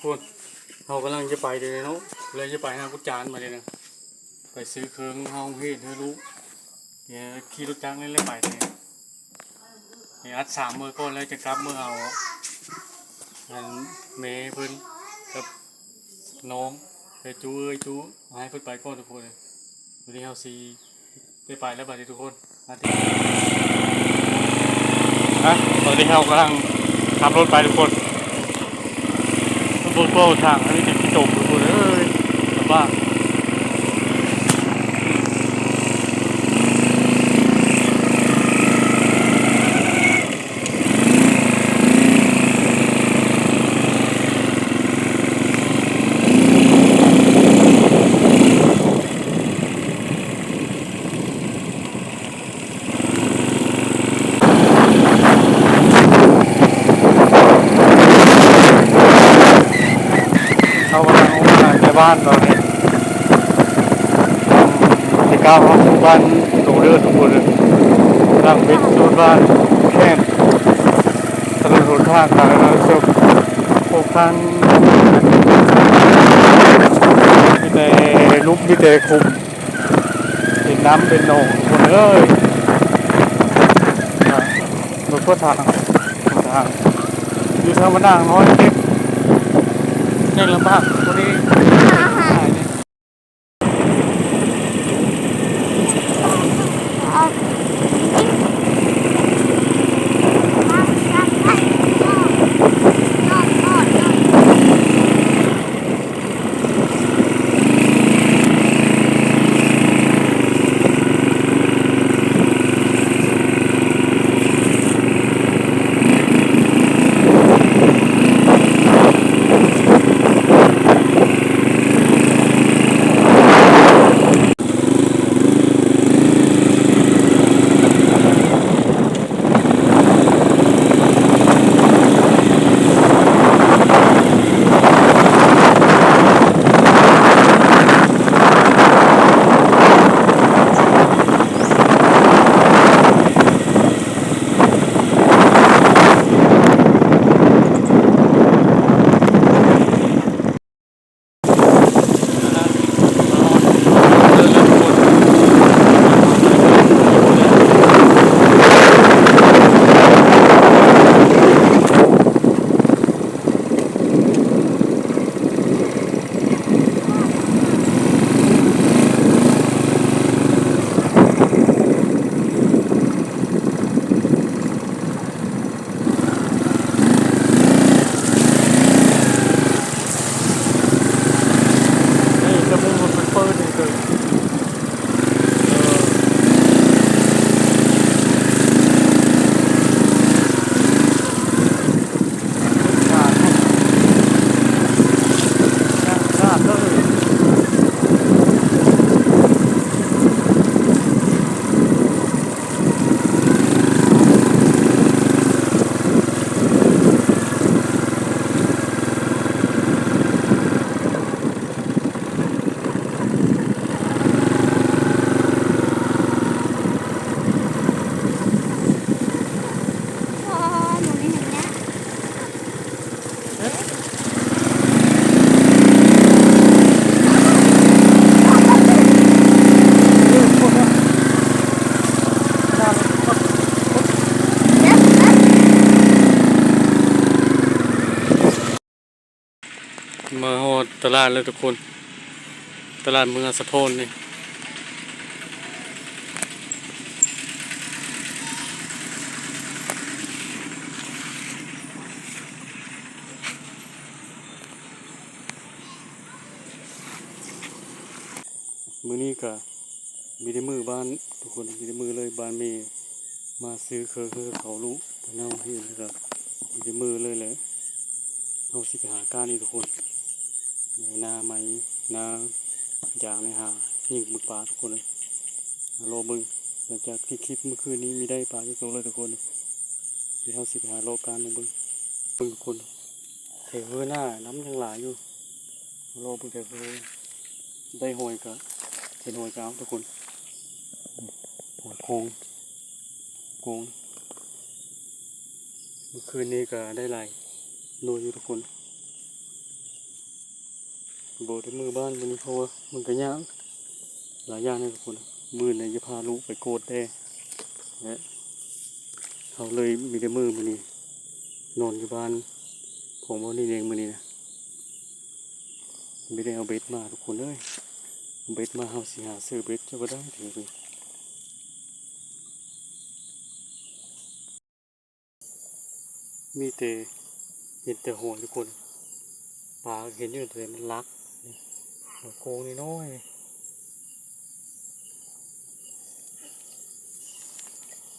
พูดเขากำลังจะไปเลยเนาะเลยจะไปหากุจานมาเลยนะไปซื้อเครื่องห้องพี่เธอรู้เนี่ยขี่รถจักรเล่นไปเนี่ยอัด3 มื้อก่อนแล้วจะกลับเมื่อเอาอันเมย์เพิ่นกับน้องไปจูจูให้เพิ่นไปก่อนทุกคนเลยวันนี้เฮาซีได้ไปแล้วบัดนี้ทุกคนมาที่ตอนนี้เขากำลังขับรถไปทุกคนบนโต๊ะทางอันนี้จะขี้ตมทุกคนเลยลำบากเขากำลังออกมาในบ้านตอนนี้ที่ก้าวเข้าสู่บ้านโตเลือดทุกคนเลยร่างเป็นโซนบ้านแค่ถนนหนทางสาธารณสุขพวกท่านมีแต่ลุกมีแต่คุมเป็นน้ำเป็นหนองคนเลยรถก็ทางอยู่ทางมานั่งน้อยเล็กเล่นลำบากคนนี้มาหอดตลาดเลยทุกคนตลาดเมืองสะโพนนี่มือนี้ก็มีได้มือบ้านทุกคนมีได้มือเลยบ้านเมย์มาซื้อเครือเขารู้ไปนั่งที่นี่ก็มีได้มือเลยแหละเอาสิหาการนี่ทุกคนหน้าไม้หน้าอย่างในหายิงบึกปลาทุกคนเลยโลบึงหลังจากที่คลิปเมื่อคืนนี้มีได้ปลาเยอะเลยทุกคนเดี๋ยวเอาสิหาโลการลงบึงทุกคนเทหน้าน้ำยังหลายอยู่โลบึงแต่ได้หอยกับเห็นหอยกาวทุกคนหอยโกงเมื่อคืนนี้ก็ได้หลายโลอยู่ทุกคน โบที่มือบ้านมันเพราะว่ามันก็ยากหลายอย่างนะทุกคนมือไหนจะพาลูกไปโกดได้และเขาเลยมีแต่มือมันนี่นอนอยู่บ้านผมว่านี่เองมันนี่นะไม่ได้เอาเบ็ดมาทุกคนเลยเบ็ดมาเขาสิหาซื้อเบ็ดจะก็ได้ถึงไปมีแต่เห็นแต่หัวทุกคนปลาเห็นอยู่แต่มันรักนี่หัวโกงนี่น้อย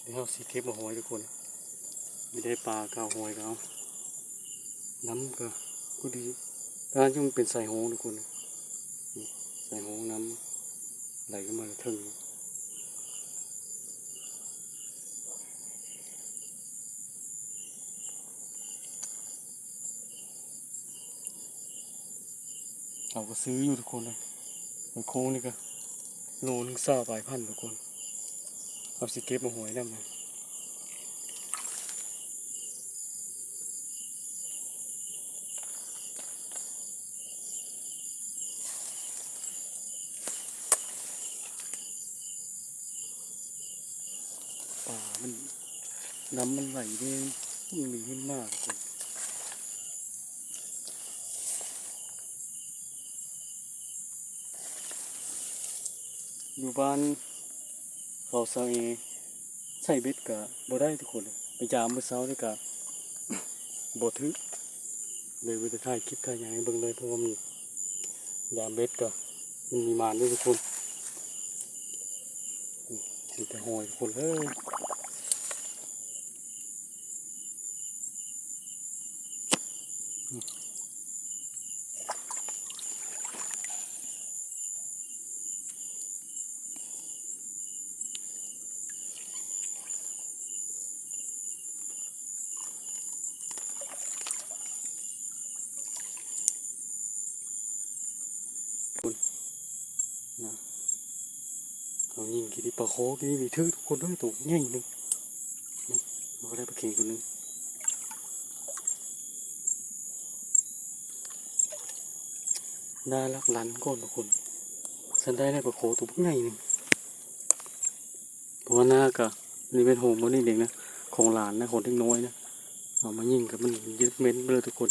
เดี๋ยวเขาสิเก็บมาหอยทุกคนไม่ได้ปลาเก่าหอยเขาน้ำก็พอดีร้านที่มันเป็นสายโหงทุกคนนี่สายโหงน้ำไหลเข้ามาถึงเราก็ซื้ออยู่ทุกคนเลยหอยโค้งนี่ก็โลนึง20,000ทุกคนเอาสิเก็บมาหอยได้ไหมป่ามันน้ำมันไหลได้มันมีขึ้นมากทุกคนอยู่บ้านเราใส่เบ็ดกะบ่ได้ทุกคนเลยไปยามเมื่อเช้านี่กะบ่ทึกเลยไปถ่ายคลิปถ่ายอย่างให้เบิ่งเลยเพราะว่ามันยามเบ็ดกะมันมีมานด้วยทุกคนมีแต่หอยทุกคนเลยคุณนะเอายิงกี่ที่ปลาโคกี่มีทึกทุกคนด้วยตัวใหญ่หนึ่งนี่มันก็ได้ปลาเข็งตัวหนึงน่ารักลันก้อนทุกคนฉันได้ปลาโคตัวใหญ่หนึ่งเพราะว่าหน้ากะนี่เป็นโฮมวันนี้เด็กนะของหลานนะของเด็กน้อยนะเอามายิงกับมันยึดเม้นไปเลยทุกคน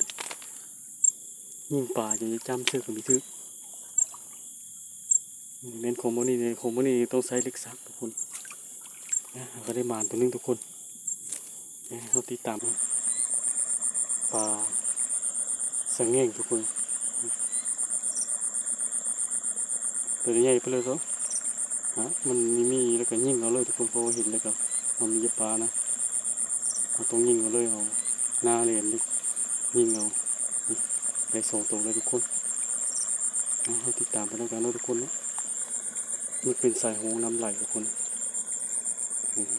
ยิงป่าจะจำเชือกกับมีทึกเม้นโคมวันนี้เนี่ยโคมวันนี้ต้องใช้เล็กซักทุกคนนะก็ได้มานตัวนึงทุกคนนะเขาติดตามปลาสังเงงทุกคนตัวใหญ่ไปเลยเขาฮะมันมีแล้วก็ยิงเอาเลยทุกคนพอเห็นแล้วก็มันมีปลานะเราต้องยิงเอาเลยเอาหน้าเหรียญดิยิงเอาไป2 ตัวเลยทุกคนนะเราติดตามไปแล้วกันนะทุกคนนะมันเป็นสายโหงน้ำไหลทุกคน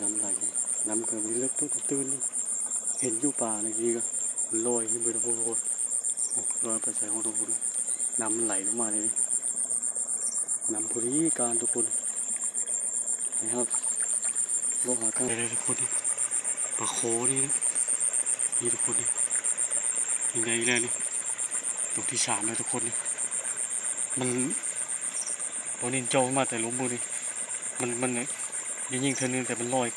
น้ำไหลน้ำเกิดมันเล็กตัวตื้นนี่เห็นอยู่ป่าในทีก็ลอยขึ้นไปทุกคนลอยไปใส่ของทุกคนน้ำไหลลงมาเลยน้ำพอดีการทุกคนนะครับลงหากันเลยทุกคนปลาโคนี่นะนี่ทุกคนนี่ยังไงเลยนี่ตัวที่3เลยทุกคนนี่มันวันนี้โจมาแต่ล้มบุนี่มันเนี่ยยิงเท่านึงแต่มันลอย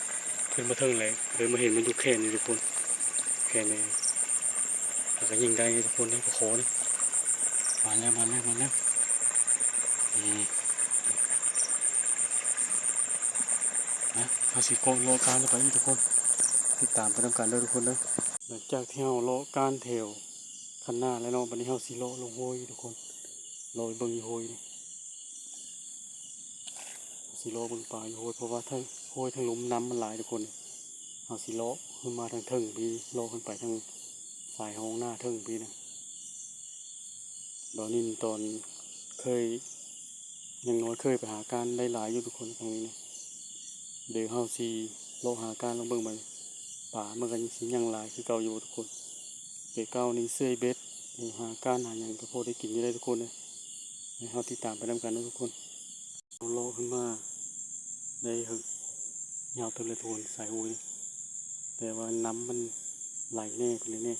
ขึ้นมาเทิงเลยมาเห็นมันอยู่แค่นี้ทุกคนแค่นี้แล้วก็ยิงได้ทุกคนนี่ปลาโคนี่มาแล้วนะเอาสิโกโลการจะไปทุกคนติดตามไปทำการด้วยทุกคนนะหลังจากที่เราโลการเทวขันหน้าแล้วเนาะวันนี้เราสิโลลงโวยทุกคนโลยเบิ่งโวยนี่สิโลเบิ่งปลาโวยเพราะว่าทั้งโวยทั้งหลุมน้ำมันหลายทุกคนเอาสิโลขึ้นมาทางเทิงปีโลขึ้นไปทางสายห้องหน้าเทิงปีนะตอนนี้ตอนเคยยังน้อยเคยไปหาการได้หลายอยู่ทุกคนทางนี้นะเดี๋ยวเฮาสิโลหาการลองเบิ่งไปป่ามันก็ยังสิยังหลายคือเก่าอยู่ทุกคนเด็กเก่านี่เสื้อเบ็ดหาการหาอย่างก็พอได้กินอยู่ได้ทุกคนเลยให้เฮาติดตามไปนำกันนะทุกคนเอาโลขึ้นมาได้หึกยาวเต็มเลยทุกคนสายโวยแต่ว่าน้ำมันไหลแน่กันเลยแน่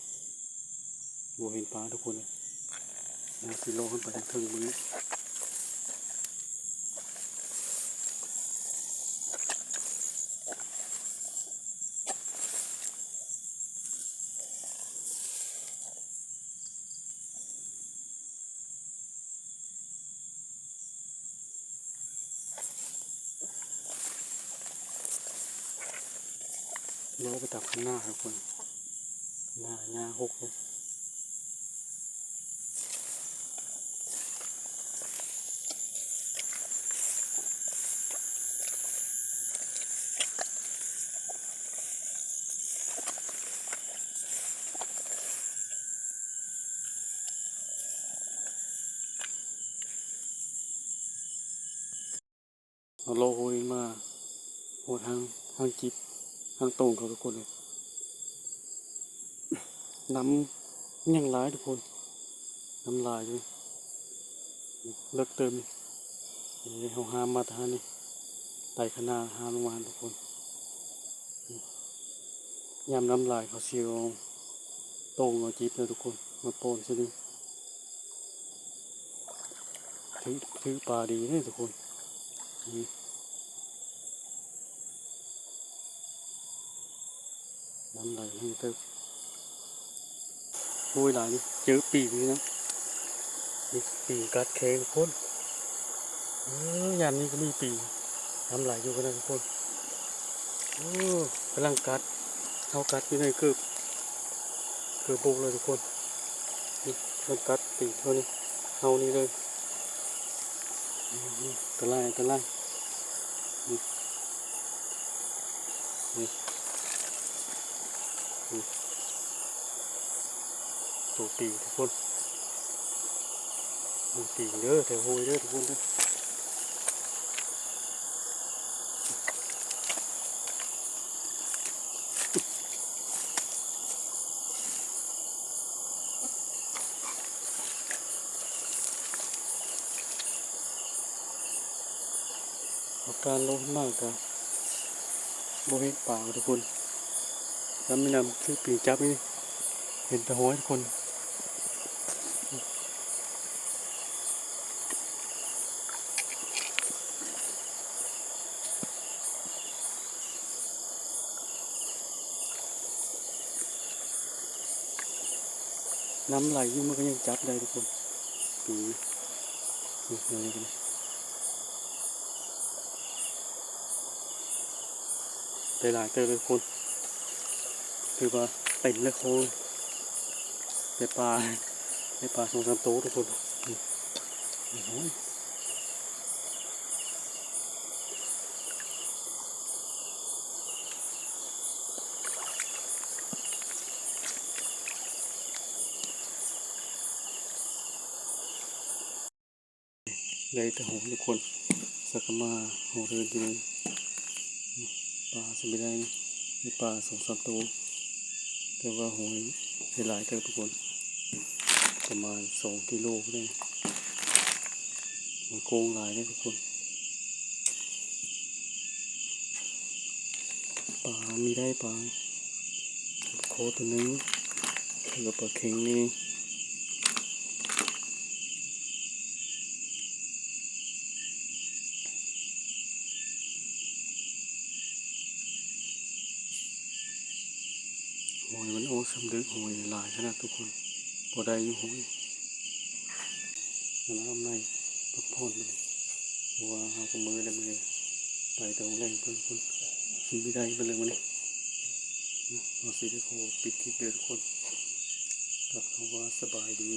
บัวเห็นปลาทุกคนเลย นะสิโลขึ้นไปทางเทิงมือโลไปตับข้างหน้าครับคนหน้าหญ้าหกเลยเอาโลโหยมาโหทางจิบทางตรงเขาทุกคนเลยน้ำยังร้ายทุกคนน้ำลายเลยเลิกเติมนี่เขาห้ามมาทานนี่ไต่ขนาดห้ามลงมาทุกคนยำน้ำลายเขาเสียวตรงเอาจิบเลยทุกคนมาโปนซะดิถือปลาดีเลยทุกคนนี่น้ำลายให้เติมโอ้ยหลายนี่เจอปีกนี่นะนี่ปีกกัดแข็งทุกคนยามนี้ก็มีปีกน้ำลายอยู่กันนะทุกคนโอ้กำลังกัดเขากัดอยู่ในเกือบโบกเลยทุกคนนี่มันกัดปีกเท่านี้เอานี่เลยตะไลนี่นี่นี่ตัวปีกทุกคนมีปีกเด้อแถวโหยเด้อทุกคนเด้ออาการลงมากกับโบเห็นป่าทุกคนแล้วไม่นำคือปีกจับนี่เห็นแต่หัวทุกคนน้ำไหลอยู่มันก็ยังจับได้ทุกคนปีนี่เลยกันได้หลายเติมเลยทุกคนคือว่าเต็มเลยโคนได้ปลา2-3ตัวทุกคนได้แต่หัวทุกคนสักมาหัวเรือนดีปลาสมิได้มีปลา2-3ตัวแต่ว่าหอยได้หลายเติมทุกคนประมาณ2 กิโลได้มันโกงหลายได้ทุกคนปลามีได้ปลาโคตัวนึงแล้วก็ปลาเค็งนี่หอยมันโอ้สำลึกหอยหลายขนาดทุกคนพอได้อยู่หอยแล้วทำไงพักผ่อนมันเพราะว่าเอากระมือแล้วมือไปแต่แรงเพิ่นคนกินไม่ได้เป็นเรื่องมันเราสิได้ขอปิดคลิปเดียวทุกคนกับคำว่าสบายดี